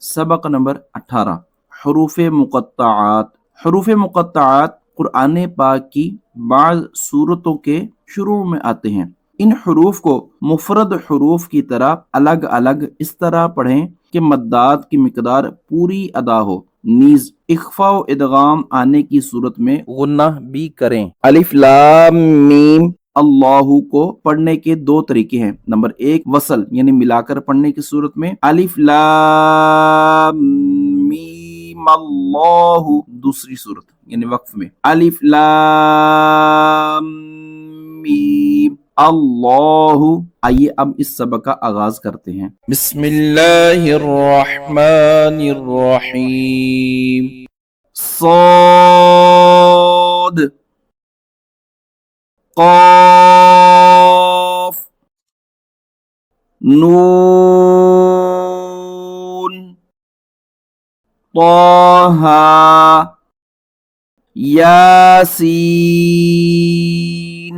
सबक नंबर 18 हरूफ मुक़त्तआत। हरूफ मुक़त्तआत कुरान पाक की बाज़ सूरतों के शुरू में आते हैं। इन हरूफ को मुफरद हरूफ की तरह अलग अलग इस तरह पढ़ें कि मद्दात की मिकदार पूरी अदा हो। नीज इख्फा व इदगाम आने की सूरत में गुन्ना भी करें। अलिफ लाम मीम अल्लाहु को पढ़ने के दो तरीके हैं। नंबर 1 वसल यानी मिलाकर पढ़ने की सूरत में अलिफ लाम मीम अल्लाहु। दूसरी सूरत यानी वक्फ में अलिफ लाम मीम अल्लाहु। आइए अब इस सबक का आगाज करते हैं। बिस्मिल्लाहिर्रहमानिर्रहीम। صاد قاف نون طه ياسين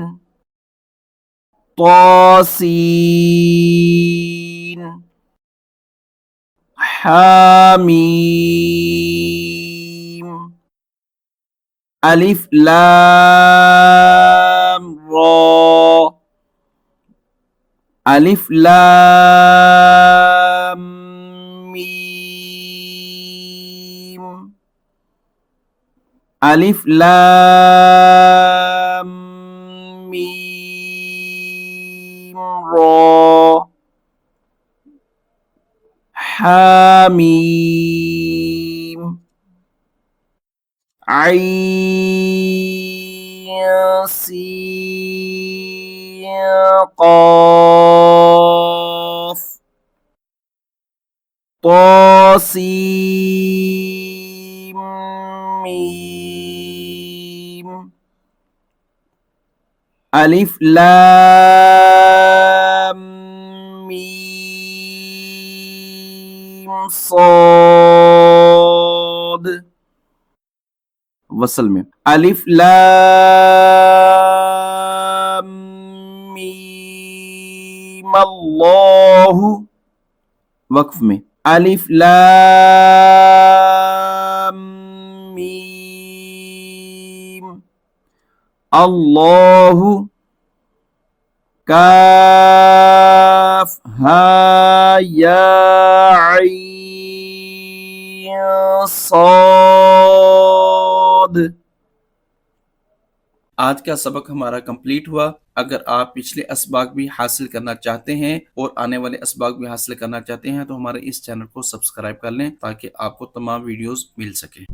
طاسين حاميم अलिफ लाम रा अलिफ लाम मीम अलिफ लाम मीम रा हामीम आइन सीन क़ाफ तासीम मीम अलिफ लाम मीम साद। वसल में अलिफ लाम मीम अल्लाहु। वक्फ में अलिफ लाम मीम अल्लाहु काफ हा या आइन साद। आज का सबक हमारा कंप्लीट हुआ। अगर आप पिछले असबाक भी हासिल करना चाहते हैं और आने वाले असबाक भी हासिल करना चाहते हैं तो हमारे इस चैनल को सब्सक्राइब कर लें ताकि आपको तमाम वीडियोस मिल सके।